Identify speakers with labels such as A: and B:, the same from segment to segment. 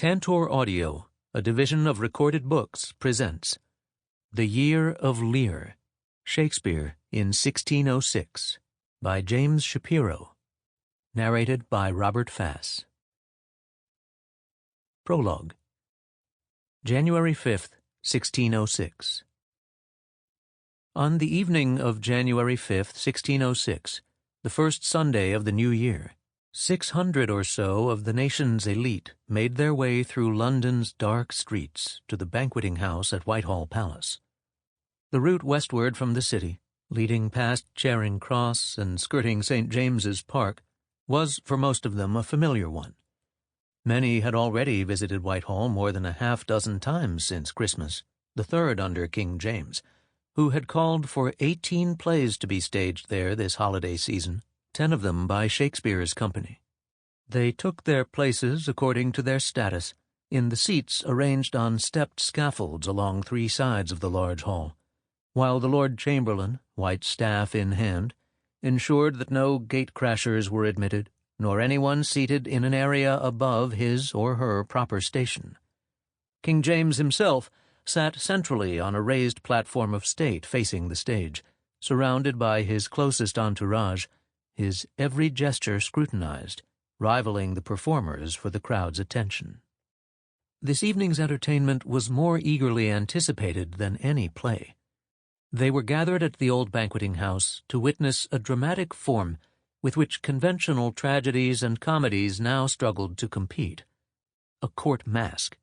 A: Tantor Audio, a division of Recorded Books, presents The Year of Lear, Shakespeare in 1606, by James Shapiro, narrated by Robert Fass. Prologue. January 5th, 1606. On the evening of January 5th, 1606, the first Sunday of the new year, 600 or so of the nation's elite made their way through London's dark streets to the banqueting house at Whitehall Palace. The route westward from the city, leading past Charing Cross and skirting St. James's Park, was for most of them a familiar one. Many had already visited Whitehall more than a half-dozen times since Christmas, the third under King James, who had called for 18 plays to be staged there this holiday season, 10 of them by Shakespeare's company. They took their places according to their status, in the seats arranged on stepped scaffolds along three sides of the large hall, while the Lord Chamberlain, white staff in hand, ensured that no gate-crashers were admitted, nor anyone seated in an area above his or her proper station. King James himself sat centrally on a raised platform of state facing the stage, surrounded by his closest entourage, his every gesture scrutinized, rivaling the performers for the crowd's attention. This evening's entertainment was more eagerly anticipated than any play. They were gathered at the old banqueting house to witness a dramatic form with which conventional tragedies and comedies now struggled to compete: a court masque.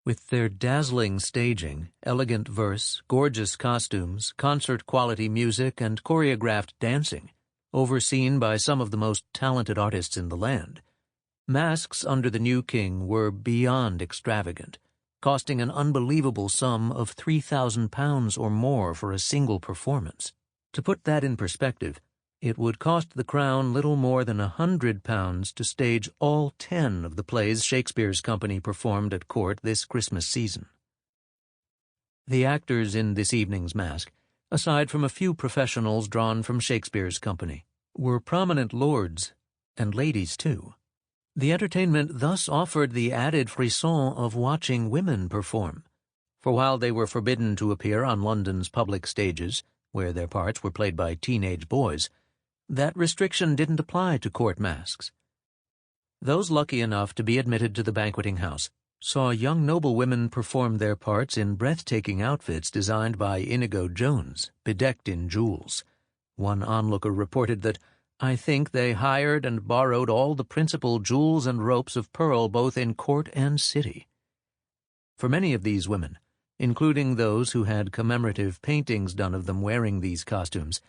A: With their dazzling staging, elegant verse, gorgeous costumes, concert-quality music, and choreographed dancing, overseen by some of the most talented artists in the land, masks under the new king were beyond extravagant, costing an unbelievable sum of £3,000 or more for a single performance. To put that in perspective, it would cost the crown little more than £100 to stage all 10 of the plays Shakespeare's company performed at court this Christmas season. The actors in this evening's masque, aside from a few professionals drawn from Shakespeare's company, were prominent lords, and ladies too. The entertainment thus offered the added frisson of watching women perform, for while they were forbidden to appear on London's public stages, where their parts were played by teenage boys, that restriction didn't apply to court masques. Those lucky enough to be admitted to the banqueting house saw young noblewomen perform their parts in breathtaking outfits designed by Inigo Jones, bedecked in jewels. One onlooker reported that, "I think they hired and borrowed all the principal jewels and ropes of pearl both in court and city." For many of these women, including those who had commemorative paintings done of them wearing these costumes,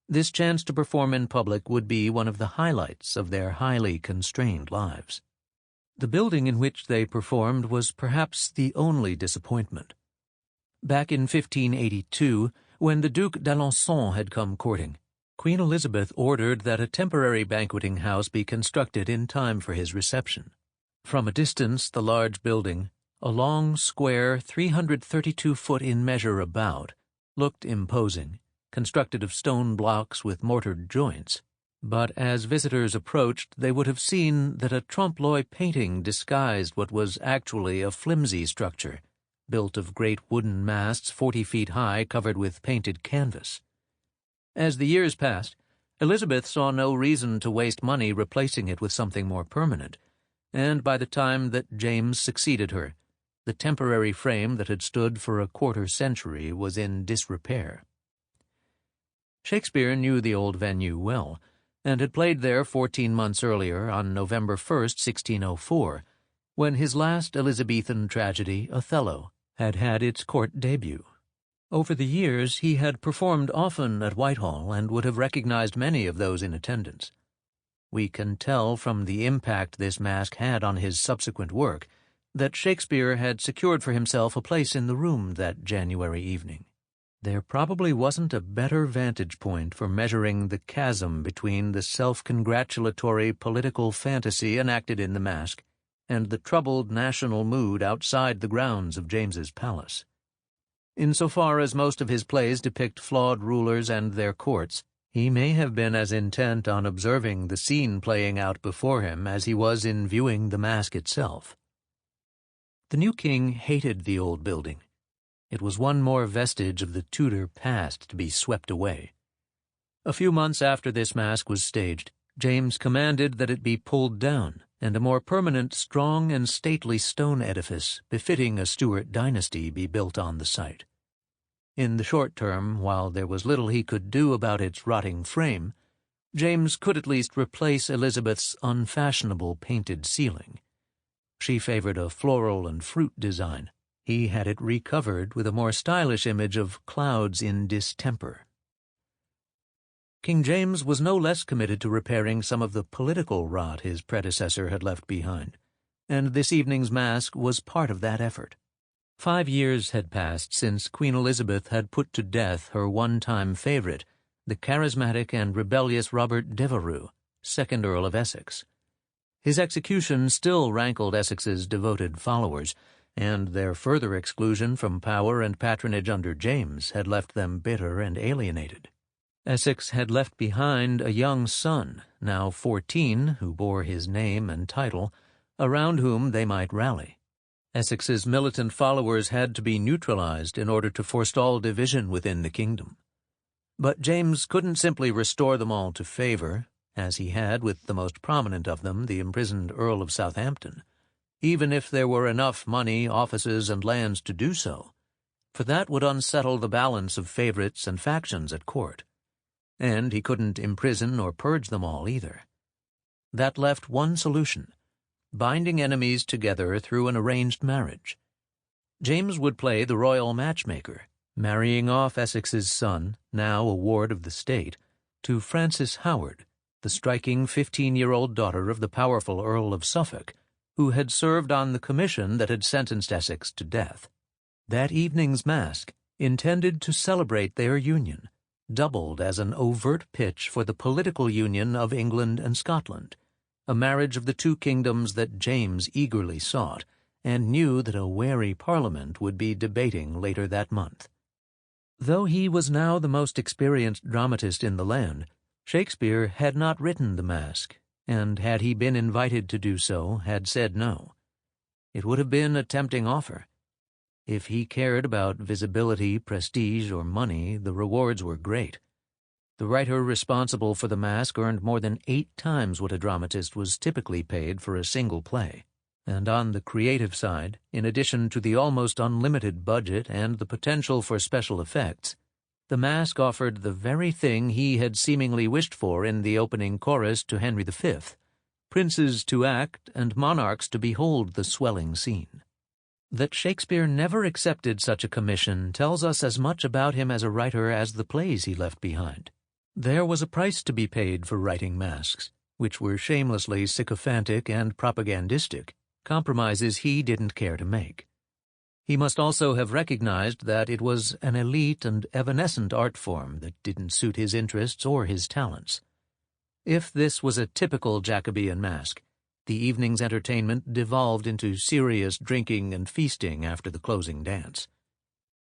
A: this chance to perform in public would be one of the highlights of their highly constrained lives. The building in which they performed was perhaps the only disappointment. Back in 1582, when the Duc d'Alençon had come courting, Queen Elizabeth ordered that a temporary banqueting house be constructed in time for his reception. From a distance, the large building, a long, square, 332 foot in measure about, looked imposing, constructed of stone blocks with mortared joints. But as visitors approached, they would have seen that a trompe-l'oeil painting disguised what was actually a flimsy structure, built of great wooden masts 40 feet high covered with painted canvas. As the years passed, Elizabeth saw no reason to waste money replacing it with something more permanent, and by the time that James succeeded her, the temporary frame that had stood for a quarter century was in disrepair. Shakespeare knew the old venue well, and had played there 14 months earlier on November 1st, 1604, when his last Elizabethan tragedy, Othello, had had its court debut. Over the years he had performed often at Whitehall and would have recognized many of those in attendance. We can tell from the impact this masque had on his subsequent work that Shakespeare had secured for himself a place in the room that January evening. There probably wasn't a better vantage point for measuring the chasm between the self-congratulatory political fantasy enacted in the masque and the troubled national mood outside the grounds of James's palace. Insofar as most of his plays depict flawed rulers and their courts, he may have been as intent on observing the scene playing out before him as he was in viewing the masque itself. The new king hated the old building. It was one more vestige of the Tudor past to be swept away. A few months after this masque was staged, James commanded that it be pulled down, and a more permanent, strong and stately stone edifice befitting a Stuart dynasty be built on the site. In the short term, while there was little he could do about its rotting frame, James could at least replace Elizabeth's unfashionable painted ceiling. She favored a floral and fruit design. He had it recovered with a more stylish image of clouds in distemper. King James was no less committed to repairing some of the political rot his predecessor had left behind, and this evening's masque was part of that effort. 5 years had passed since Queen Elizabeth had put to death her one-time favorite, the charismatic and rebellious Robert Devereux, 2nd Earl of Essex. His execution still rankled Essex's devoted followers, and their further exclusion from power and patronage under James had left them bitter and alienated. Essex had left behind a young son, now 14, who bore his name and title, around whom they might rally. Essex's militant followers had to be neutralized in order to forestall division within the kingdom. But James couldn't simply restore them all to favor, as he had with the most prominent of them, the imprisoned Earl of Southampton, even if there were enough money, offices, and lands to do so, for that would unsettle the balance of favorites and factions at court. And he couldn't imprison or purge them all either. That left one solution: binding enemies together through an arranged marriage. James would play the royal matchmaker, marrying off Essex's son, now a ward of the state, to Frances Howard, the striking 15-year-old daughter of the powerful Earl of Suffolk, who had served on the commission that had sentenced Essex to death. That evening's masque, intended to celebrate their union, doubled as an overt pitch for the political union of England and Scotland, a marriage of the two kingdoms that James eagerly sought, and knew that a wary Parliament would be debating later that month. Though he was now the most experienced dramatist in the land, Shakespeare had not written the masque, and had he been invited to do so, had said no. It would have been a tempting offer. If he cared about visibility, prestige, or money, the rewards were great. The writer responsible for the masque earned more than 8 times what a dramatist was typically paid for a single play. And on the creative side, in addition to the almost unlimited budget and the potential for special effects, the masque offered the very thing he had seemingly wished for in the opening chorus to Henry V: princes to act and monarchs to behold the swelling scene. That Shakespeare never accepted such a commission tells us as much about him as a writer as the plays he left behind. There was a price to be paid for writing masques, which were shamelessly sycophantic and propagandistic, compromises he didn't care to make. He must also have recognized that it was an elite and evanescent art form that didn't suit his interests or his talents. If this was a typical Jacobean masque, the evening's entertainment devolved into serious drinking and feasting after the closing dance.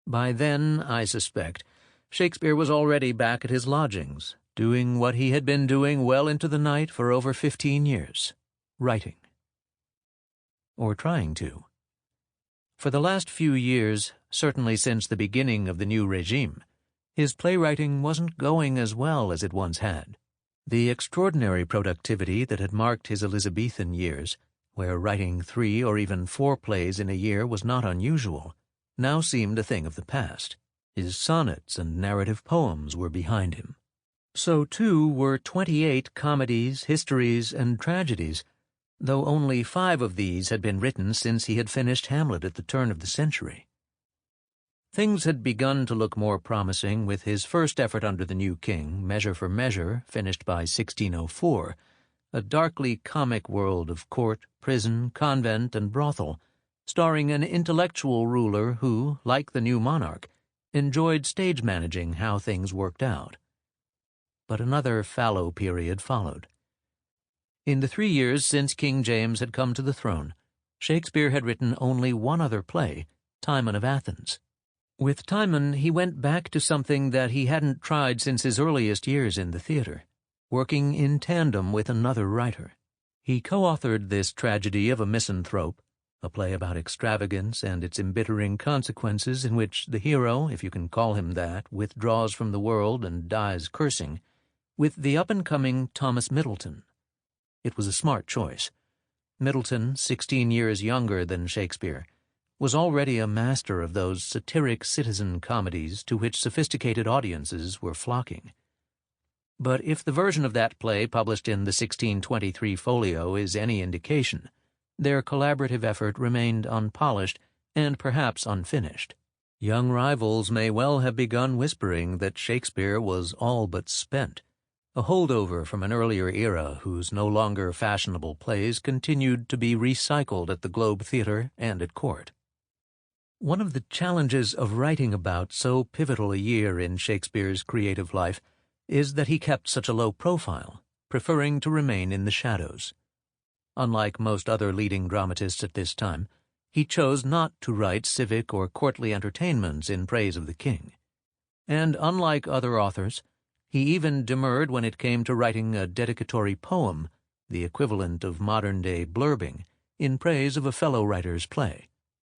A: By then, I suspect, Shakespeare was already back at his lodgings, doing what he had been doing well into the night for over 15 years, writing. Or trying to. For the last few years, certainly since the beginning of the new regime, his playwriting wasn't going as well as it once had. The extraordinary productivity that had marked his Elizabethan years, where writing 3 or even 4 plays in a year was not unusual, now seemed a thing of the past. His sonnets and narrative poems were behind him. So, too, were 28 comedies, histories, and tragedies, though only 5 of these had been written since he had finished Hamlet at the turn of the century. Things had begun to look more promising with his first effort under the new king, Measure for Measure, finished by 1604, a darkly comic world of court, prison, convent, and brothel, starring an intellectual ruler who, like the new monarch, enjoyed stage managing how things worked out. But another fallow period followed. In the 3 years since King James had come to the throne, Shakespeare had written only one other play, Timon of Athens. With Timon, he went back to something that he hadn't tried since his earliest years in the theater, working in tandem with another writer. He co-authored this tragedy of a misanthrope, a play about extravagance and its embittering consequences in which the hero, if you can call him that, withdraws from the world and dies cursing, with the up-and-coming Thomas Middleton. It was a smart choice. Middleton, 16 years younger than Shakespeare, was already a master of those satiric citizen comedies to which sophisticated audiences were flocking. But if the version of that play published in the 1623 folio is any indication, their collaborative effort remained unpolished and perhaps unfinished. Young rivals may well have begun whispering that Shakespeare was all but spent, a holdover from an earlier era whose no longer fashionable plays continued to be recycled at the Globe Theatre and at court. One of the challenges of writing about so pivotal a year in Shakespeare's creative life is that he kept such a low profile, preferring to remain in the shadows. Unlike most other leading dramatists at this time, he chose not to write civic or courtly entertainments in praise of the king. And unlike other authors, he even demurred when it came to writing a dedicatory poem, the equivalent of modern-day blurbing, in praise of a fellow writer's play.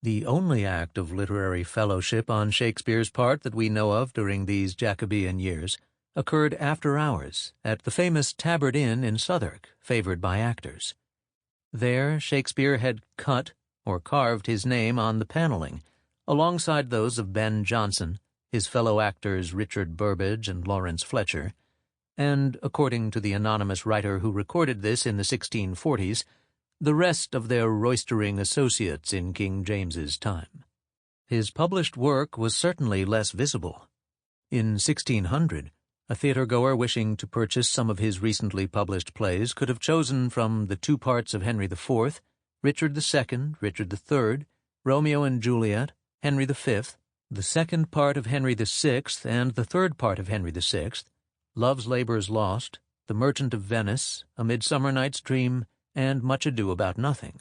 A: The only act of literary fellowship on Shakespeare's part that we know of during these Jacobean years occurred after hours at the famous Tabard Inn in Southwark, favored by actors. There Shakespeare had cut or carved his name on the paneling, alongside those of Ben Jonson, his fellow actors Richard Burbage and Lawrence Fletcher, and, according to the anonymous writer who recorded this in the 1640s, the rest of their roistering associates in King James's time. His published work was certainly less visible. In 1600, a theatre-goer wishing to purchase some of his recently published plays could have chosen from the two parts of Henry IV, Richard II, Richard III, Romeo and Juliet, Henry V, the second part of Henry VI and the third part of Henry VI, Love's Labour's Lost, The Merchant of Venice, A Midsummer Night's Dream, and Much Ado About Nothing.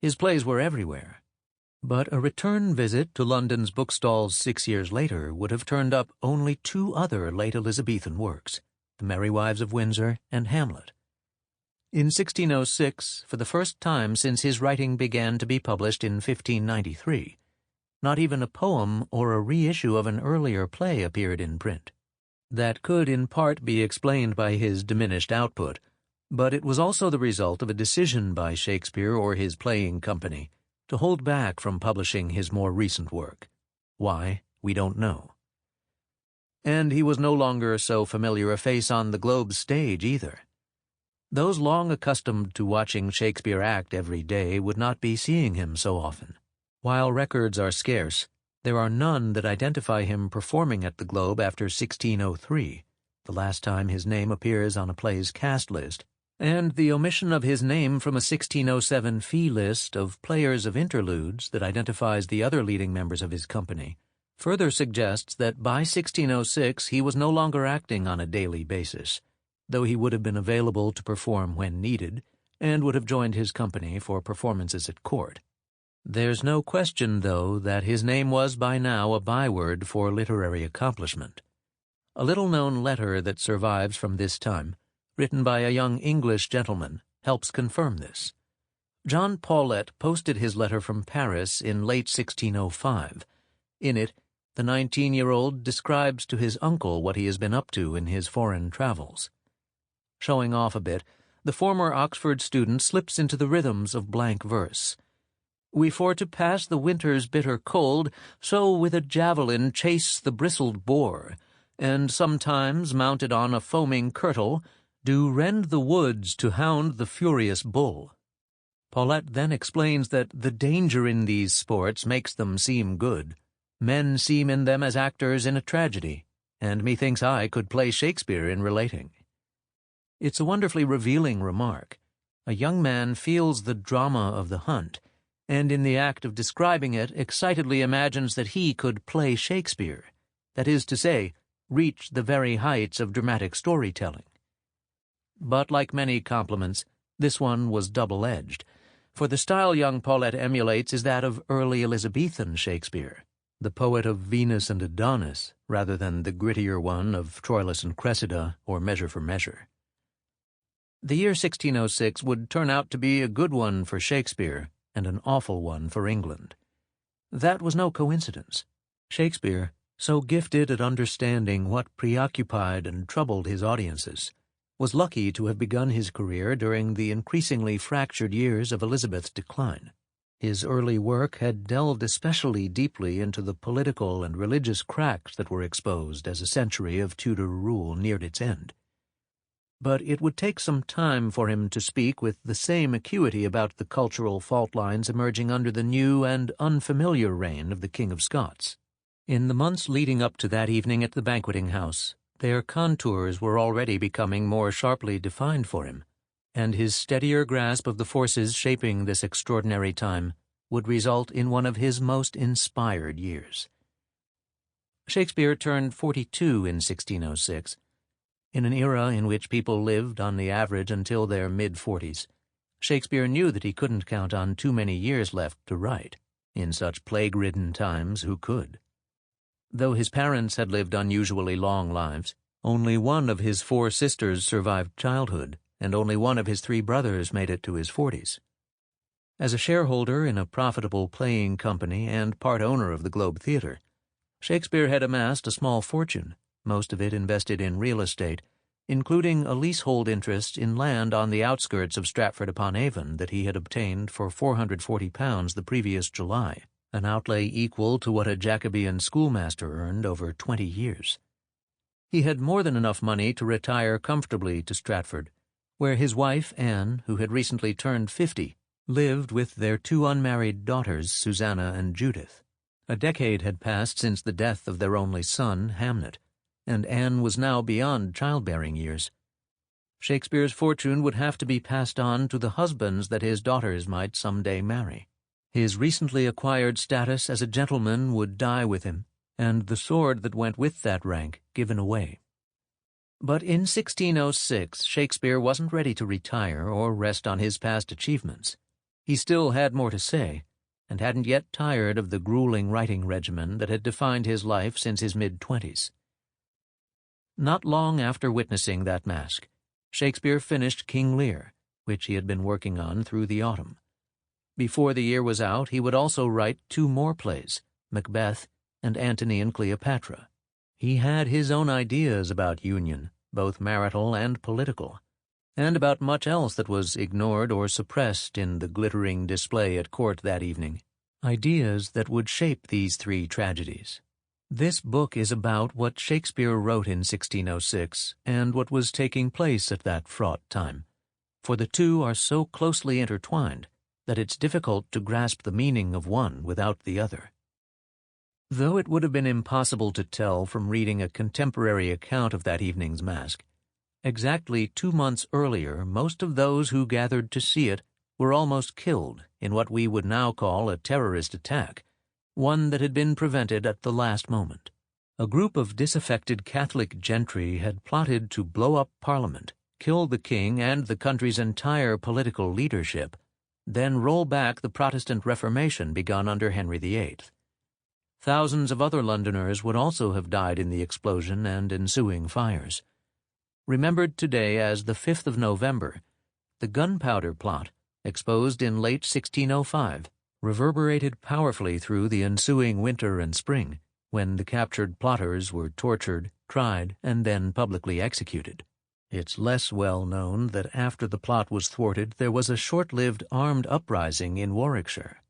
A: His plays were everywhere. But a return visit to London's bookstalls 6 years later would have turned up only two other late Elizabethan works, The Merry Wives of Windsor and Hamlet. In 1606, for the first time since his writing began to be published in 1593, not even a poem or a reissue of an earlier play appeared in print. That could in part be explained by his diminished output, but it was also the result of a decision by Shakespeare or his playing company to hold back from publishing his more recent work. Why, we don't know. And he was no longer so familiar a face on the Globe stage either. Those long accustomed to watching Shakespeare act every day would not be seeing him so often. While records are scarce, there are none that identify him performing at the Globe after 1603, the last time his name appears on a play's cast list, and the omission of his name from a 1607 fee list of players of interludes that identifies the other leading members of his company further suggests that by 1606 he was no longer acting on a daily basis, though he would have been available to perform when needed and would have joined his company for performances at court. There's no question, though, that his name was by now a byword for literary accomplishment. A little-known letter that survives from this time, written by a young English gentleman, helps confirm this. John Paulet posted his letter from Paris in late 1605. In it, the 19-year-old describes to his uncle what he has been up to in his foreign travels. Showing off a bit, the former Oxford student slips into the rhythms of blank verse. "We for to pass the winter's bitter cold, so with a javelin chase the bristled boar, and sometimes, mounted on a foaming curtal, do rend the woods to hound the furious bull." Paulet then explains that the danger in these sports makes them seem good. Men seem in them as actors in a tragedy, and methinks I could play Shakespeare in relating. It's a wonderfully revealing remark. A young man feels the drama of the hunt, and in the act of describing it excitedly imagines that he could play Shakespeare, that is to say, reach the very heights of dramatic storytelling. But like many compliments, this one was double-edged, for the style young Paulet emulates is that of early Elizabethan Shakespeare, the poet of Venus and Adonis, rather than the grittier one of Troilus and Cressida or Measure for Measure. The year 1606 would turn out to be a good one for Shakespeare, and an awful one for England. That was no coincidence. Shakespeare, so gifted at understanding what preoccupied and troubled his audiences, was lucky to have begun his career during the increasingly fractured years of Elizabeth's decline. His early work had delved especially deeply into the political and religious cracks that were exposed as a century of Tudor rule neared its end. But it would take some time for him to speak with the same acuity about the cultural fault lines emerging under the new and unfamiliar reign of the King of Scots. In the months leading up to that evening at the banqueting house, their contours were already becoming more sharply defined for him, and his steadier grasp of the forces shaping this extraordinary time would result in one of his most inspired years. Shakespeare turned 42 in 1606. In an era in which people lived on the average until their mid-40s, Shakespeare knew that he couldn't count on too many years left to write. In such plague-ridden times, who could? Though his parents had lived unusually long lives, only one of his 4 sisters survived childhood, and only one of his 3 brothers made it to his 40s. As a shareholder in a profitable playing company and part owner of the Globe Theatre, Shakespeare had amassed a small fortune, most of it invested in real estate, including a leasehold interest in land on the outskirts of Stratford-upon-Avon that he had obtained for £440 the previous July, an outlay equal to what a Jacobean schoolmaster earned over 20 years. He had more than enough money to retire comfortably to Stratford, where his wife, Anne, who had recently turned 50, lived with their 2 unmarried daughters, Susanna and Judith. A decade had passed since the death of their only son, Hamnet, and Anne was now beyond childbearing years. Shakespeare's fortune would have to be passed on to the husbands that his daughters might someday marry. His recently acquired status as a gentleman would die with him, and the sword that went with that rank given away. But in 1606, Shakespeare wasn't ready to retire or rest on his past achievements. He still had more to say, and hadn't yet tired of the grueling writing regimen that had defined his life since his mid-20s. Not long after witnessing that masque, Shakespeare finished King Lear, which he had been working on through the autumn. Before the year was out, he would also write 2 more plays, Macbeth and Antony and Cleopatra. He had his own ideas about union, both marital and political, and about much else that was ignored or suppressed in the glittering display at court that evening, ideas that would shape these 3 tragedies. This book is about what Shakespeare wrote in 1606 and what was taking place at that fraught time, for the 2 are so closely intertwined that it's difficult to grasp the meaning of one without the other. Though it would have been impossible to tell from reading a contemporary account of that evening's masque, exactly 2 months earlier most of those who gathered to see it were almost killed in what we would now call a terrorist attack, one that had been prevented at the last moment. A group of disaffected Catholic gentry had plotted to blow up Parliament, kill the king and the country's entire political leadership, then roll back the Protestant Reformation begun under Henry VIII. Thousands of other Londoners would also have died in the explosion and ensuing fires. Remembered today as the 5th of November, the Gunpowder Plot, exposed in late 1605, reverberated powerfully through the ensuing winter and spring, when the captured plotters were tortured, tried, and then publicly executed. It's less well known that after the plot was thwarted there was a short-lived armed uprising in Warwickshire.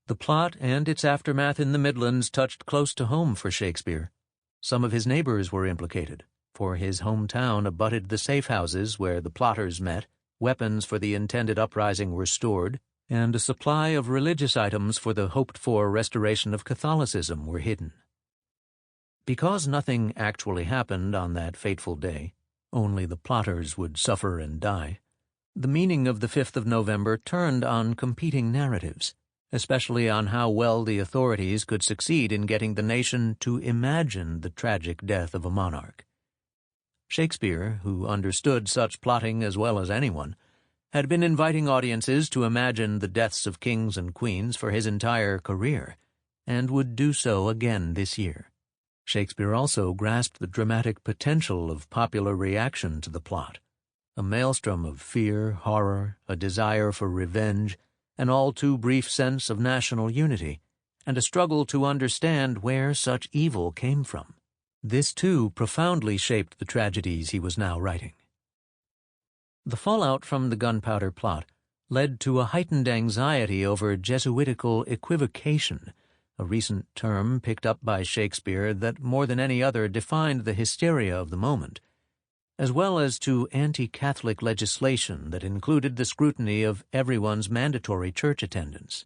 A: The plot and its aftermath in the Midlands touched close to home for Shakespeare. Some of his neighbors were implicated, for his hometown abutted the safe houses where the plotters met, weapons for the intended uprising were stored, and a supply of religious items for the hoped-for restoration of Catholicism were hidden. Because nothing actually happened on that fateful day, only the plotters would suffer and die, the meaning of the 5th of November turned on competing narratives, especially on how well the authorities could succeed in getting the nation to imagine the tragic death of a monarch. Shakespeare, who understood such plotting as well as anyone, had been inviting audiences to imagine the deaths of kings and queens for his entire career, and would do so again this year. Shakespeare also grasped the dramatic potential of popular reaction to the plot, a maelstrom of fear, horror, a desire for revenge, an all too brief sense of national unity, and a struggle to understand where such evil came from. This, too, profoundly shaped the tragedies he was now writing. The fallout from the gunpowder plot led to a heightened anxiety over Jesuitical equivocation, a recent term picked up by Shakespeare that more than any other defined the hysteria of the moment, as well as to anti-Catholic legislation that included the scrutiny of everyone's mandatory church attendance.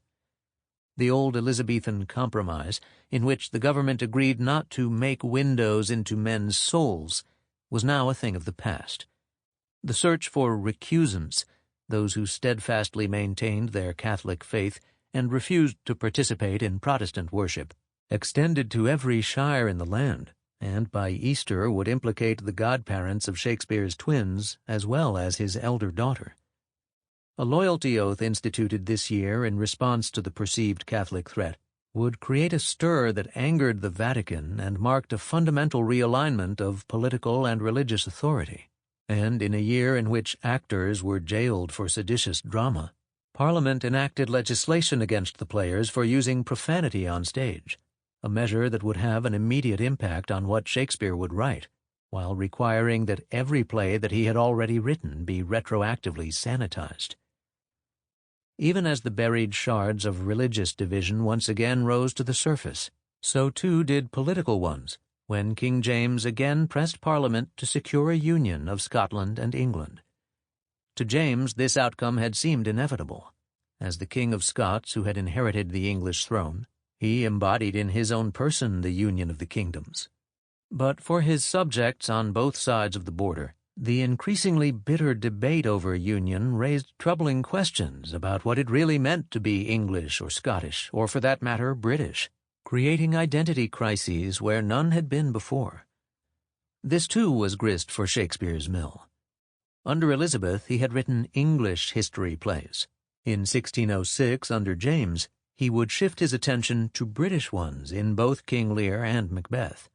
A: The old Elizabethan compromise, in which the government agreed not to make windows into men's souls, was now a thing of the past. The search for recusants, those who steadfastly maintained their Catholic faith and refused to participate in Protestant worship, extended to every shire in the land, and by Easter would implicate the godparents of Shakespeare's twins as well as his elder daughter. A loyalty oath instituted this year in response to the perceived Catholic threat would create a stir that angered the Vatican and marked a fundamental realignment of political and religious authority. And in a year in which actors were jailed for seditious drama, Parliament enacted legislation against the players for using profanity on stage, a measure that would have an immediate impact on what Shakespeare would write, while requiring that every play that he had already written be retroactively sanitized. Even as the buried shards of religious division once again rose to the surface, so too did political ones, when King James again pressed Parliament to secure a union of Scotland and England. To James this outcome had seemed inevitable. As the King of Scots who had inherited the English throne, he embodied in his own person the union of the kingdoms. But for his subjects on both sides of the border, the increasingly bitter debate over union raised troubling questions about what it really meant to be English or Scottish, or for that matter, British, creating identity crises where none had been before. This too was grist for Shakespeare's mill. Under Elizabeth he had written English history plays. In 1606, under James, he would shift his attention to British ones in both King Lear and Macbeth.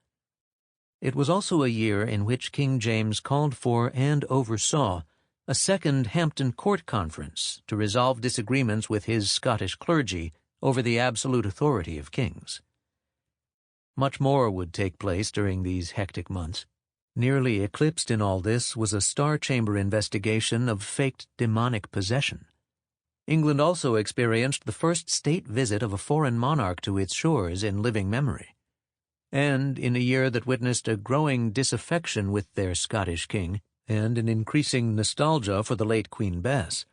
A: It was also a year in which King James called for and oversaw a second Hampton Court Conference to resolve disagreements with his Scottish clergy over the absolute authority of kings. Much more would take place during these hectic months. Nearly eclipsed in all this was a Star Chamber investigation of faked demonic possession. England also experienced the first state visit of a foreign monarch to its shores in living memory. And in a year that witnessed a growing disaffection with their Scottish king and an increasing nostalgia for the late Queen Bess,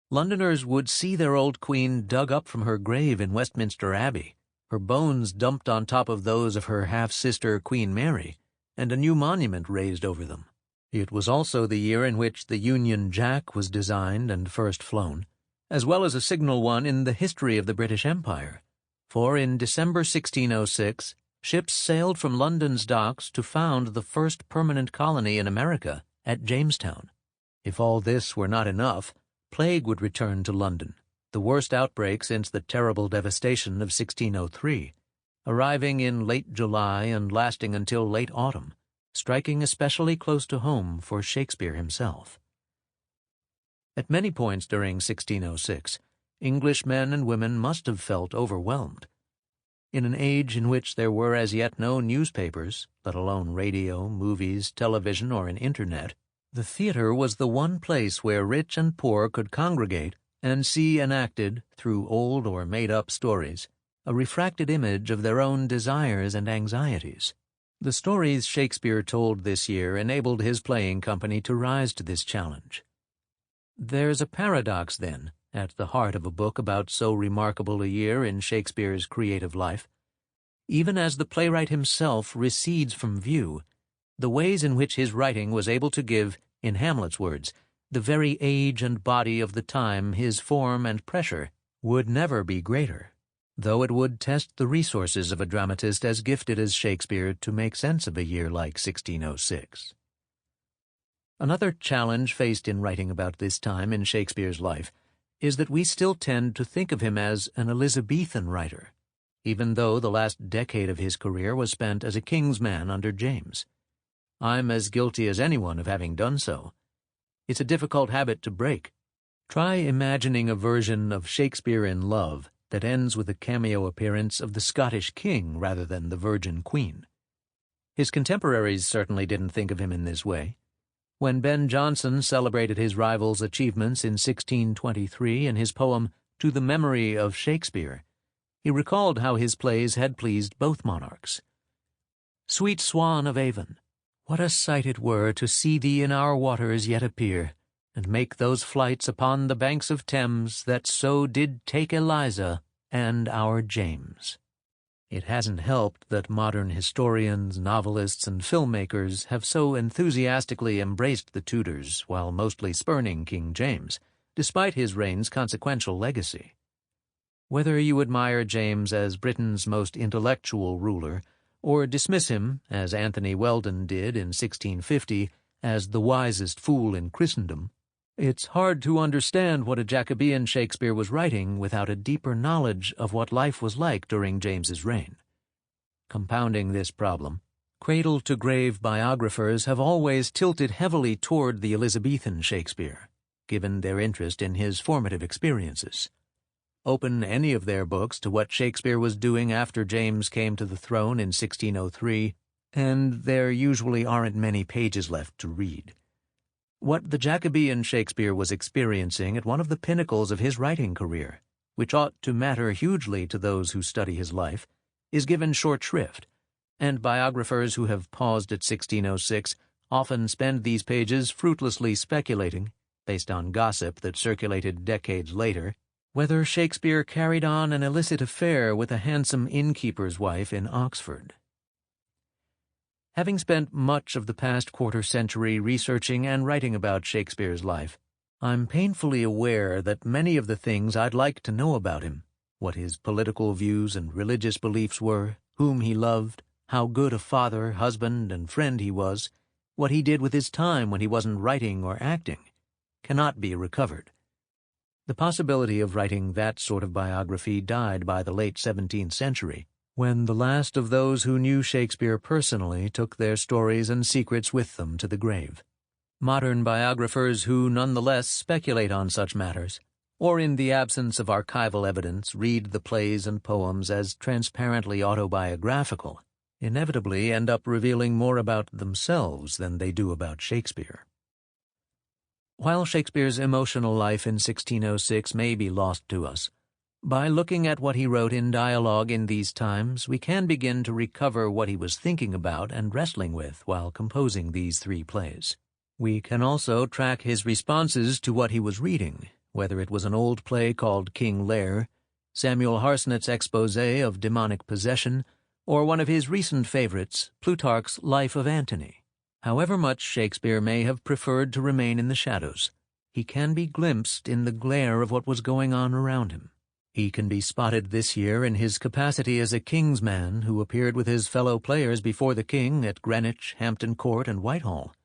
A: Londoners would see their old queen dug up from her grave in Westminster Abbey, her bones dumped on top of those of her half-sister Queen Mary, and a new monument raised over them. It was also the year in which the Union Jack was designed and first flown, as well as a signal one in the history of the British Empire, for in December 1606, ships sailed from London's docks to found the first permanent colony in America at Jamestown. If all this were not enough, plague would return to London, the worst outbreak since the terrible devastation of 1603, arriving in late July and lasting until late autumn, striking especially close to home for Shakespeare himself. At many points during 1606, English men and women must have felt overwhelmed. In an age in which there were as yet no newspapers, let alone radio, movies, television, or an internet, the theater was the one place where rich and poor could congregate and see enacted, through old or made-up stories, a refracted image of their own desires and anxieties. The stories Shakespeare told this year enabled his playing company to rise to this challenge. There's a paradox, then, at the heart of a book about so remarkable a year in Shakespeare's creative life. Even as the playwright himself recedes from view, the ways in which his writing was able to give, in Hamlet's words, the very age and body of the time his form and pressure would never be greater, though it would test the resources of a dramatist as gifted as Shakespeare to make sense of a year like 1606. Another challenge faced in writing about this time in Shakespeare's life is that we still tend to think of him as an Elizabethan writer, even though the last decade of his career was spent as a king's man under James. I'm as guilty as anyone of having done so. It's a difficult habit to break. Try imagining a version of Shakespeare in Love that ends with a cameo appearance of the Scottish king rather than the Virgin Queen. His contemporaries certainly didn't think of him in this way. When Ben Jonson celebrated his rival's achievements in 1623 in his poem To the Memory of Shakespeare, he recalled how his plays had pleased both monarchs. Sweet swan of Avon, what a sight it were to see thee in our waters yet appear, and make those flights upon the banks of Thames that so did take Eliza and our James. It hasn't helped that modern historians, novelists, and filmmakers have so enthusiastically embraced the Tudors while mostly spurning King James, despite his reign's consequential legacy. Whether you admire James as Britain's most intellectual ruler, or dismiss him, as Anthony Weldon did in 1650, as the wisest fool in Christendom, it's hard to understand what a Jacobean Shakespeare was writing without a deeper knowledge of what life was like during James's reign. Compounding this problem, cradle-to-grave biographers have always tilted heavily toward the Elizabethan Shakespeare, given their interest in his formative experiences. Open any of their books to what Shakespeare was doing after James came to the throne in 1603, and there usually aren't many pages left to read. What the Jacobean Shakespeare was experiencing at one of the pinnacles of his writing career, which ought to matter hugely to those who study his life, is given short shrift, and biographers who have paused at 1606 often spend these pages fruitlessly speculating, based on gossip that circulated decades later, whether Shakespeare carried on an illicit affair with a handsome innkeeper's wife in Oxford. Having spent much of the past quarter-century researching and writing about Shakespeare's life, I'm painfully aware that many of the things I'd like to know about him, what his political views and religious beliefs were, whom he loved, how good a father, husband, and friend he was, what he did with his time when he wasn't writing or acting, cannot be recovered. The possibility of writing that sort of biography died by the late 17th century, when the last of those who knew Shakespeare personally took their stories and secrets with them to the grave. Modern biographers who nonetheless speculate on such matters, or in the absence of archival evidence read the plays and poems as transparently autobiographical, inevitably end up revealing more about themselves than they do about Shakespeare. While Shakespeare's emotional life in 1606 may be lost to us, by looking at what he wrote in dialogue in these times, we can begin to recover what he was thinking about and wrestling with while composing these three plays. We can also track his responses to what he was reading, whether it was an old play called King Lear, Samuel Harsnett's exposé of demonic possession, or one of his recent favorites, Plutarch's Life of Antony. However much Shakespeare may have preferred to remain in the shadows, he can be glimpsed in the glare of what was going on around him. He can be spotted this year in his capacity as a king's man who appeared with his fellow players before the king at Greenwich, Hampton Court, and Whitehall,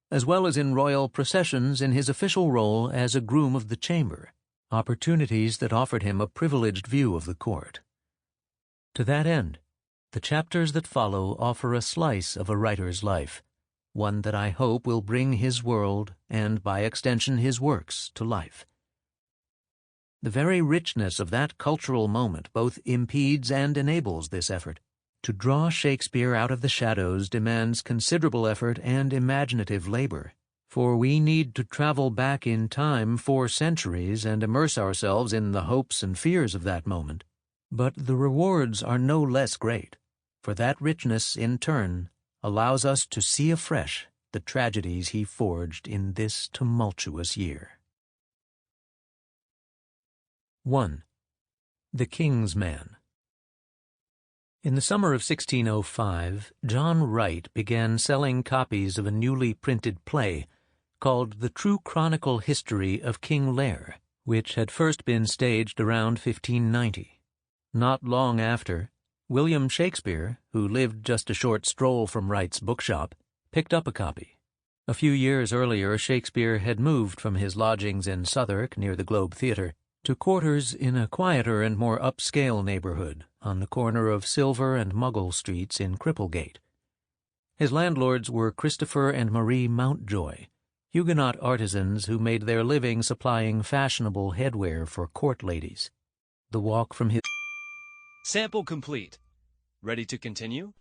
A: as well as in royal processions in his official role as a groom of the chamber, opportunities that offered him a privileged view of the court. To that end, the chapters that follow offer a slice of a writer's life, one that I hope will bring his world, and by extension his works, to life. The very richness of that cultural moment both impedes and enables this effort. To draw Shakespeare out of the shadows demands considerable effort and imaginative labor, for we need to travel back in time 4 centuries and immerse ourselves in the hopes and fears of that moment. But the rewards are no less great, for that richness, in turn, allows us to see afresh the tragedies he forged in this tumultuous year. 1. The King's Man. In the summer of 1605, John Wright began selling copies of a newly printed play called The True Chronicle History of King Lear, which had first been staged around 1590. Not long after, William Shakespeare, who lived just a short stroll from Wright's bookshop, picked up a copy. A few years earlier, Shakespeare had moved from his lodgings in Southwark near the Globe Theatre to quarters in a quieter and more upscale neighborhood on the corner of Silver and Muggle Streets in Cripplegate. His landlords were Christopher and Marie Mountjoy, Huguenot artisans who made their living supplying fashionable headwear for court ladies. The walk from his...
B: Sample complete. Ready to continue?